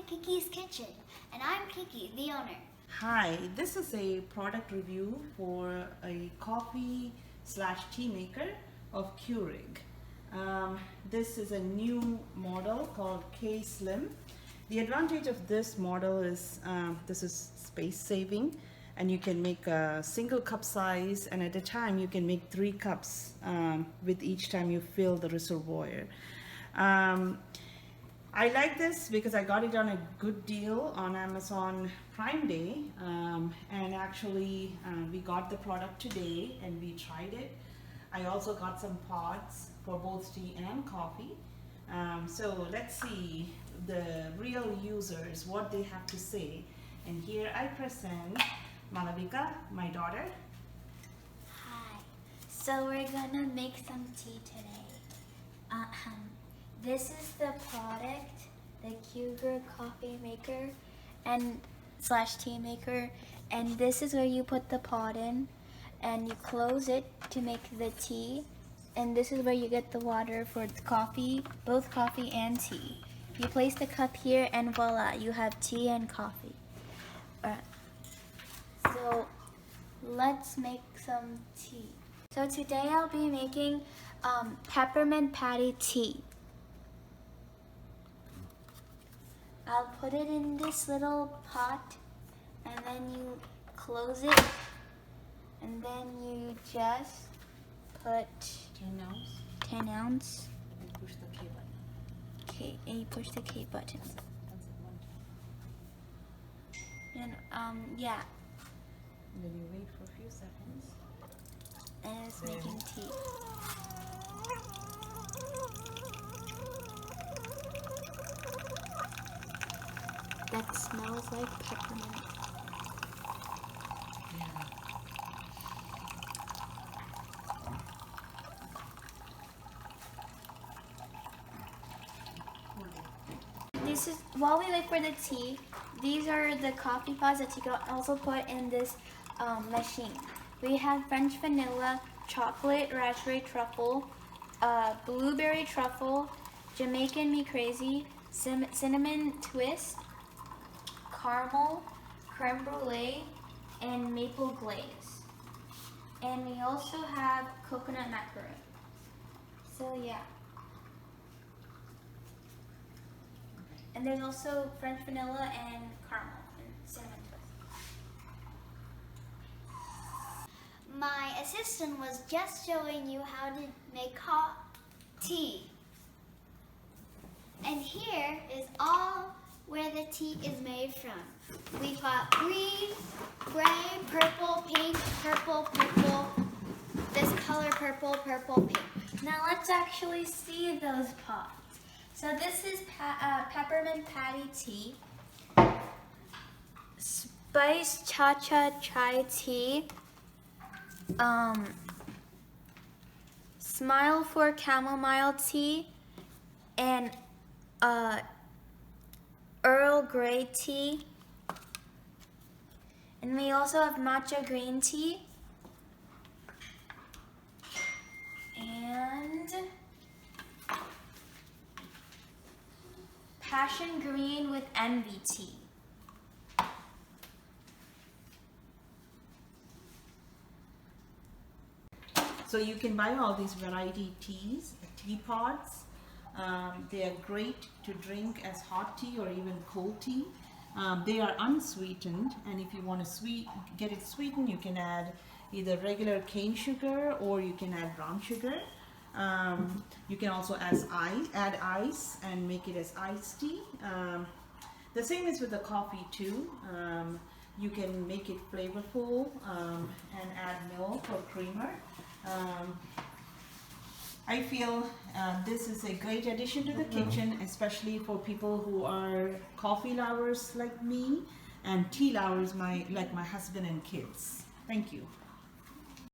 Kiki's Kitchen, and I'm Kiki, the owner. Hi, this is a product review for a coffee slash tea maker of KEURIG. This is a new model called K Slim. The advantage of this model is this is space saving, and you can make a single cup size, and at a time you can make 3 cups with each time you fill the reservoir. I like this because I got it on a good deal on Amazon Prime Day, and actually we got the product today and we tried it. I also got some pods for both tea and coffee. So let's see the real users, what they have to say. And here I present Malavika, my daughter. Hi. So we're gonna make some tea today. This is the product, the KEURIG coffee maker and slash tea maker, and this is where you put the pot in and you close it to make the tea, and this is where you get the water for the coffee, both coffee and tea. You place the cup here and voila, you have tea and coffee. Alright. So let's make some tea. So today I'll be making peppermint patty tea. I'll put it in this little pot, and then you close it, and then you just put 10 ounce. And push the K button. Okay, and you push the K button. That's it, one time. And yeah, And then you wait for a few seconds. and it's making tea. That smells like peppermint. Yeah. This is, while we wait for the tea, these are the coffee pods that you can also put in this machine. We have French vanilla, chocolate raspberry truffle, blueberry truffle, Jamaican me crazy, cinnamon twist, caramel, creme brulee, and maple glaze. And we also have coconut macaron. So yeah. And there's also French vanilla and caramel and cinnamon twist. My assistant was just showing you how to make hot tea. And here is all where the tea is made from. We've got green, gray, purple, pink, purple, this color purple, purple, pink. Now let's actually see those pods. So this is peppermint patty tea, spice cha-cha chai tea, smile for chamomile tea, and Earl Grey tea, and we also have matcha green tea, and passion green with envy tea. So you can buy all these variety teas, tea pods. They are great to drink as hot tea or even cold tea. They are unsweetened, and if you want to get it sweetened, you can add either regular cane sugar or you can add brown sugar. You can also add ice and make it as iced tea. The same is with the coffee too. You can make it flavorful and add milk or creamer. I feel this is a great addition to the kitchen, especially for people who are coffee lovers like me and tea lovers like my husband and kids. Thank you.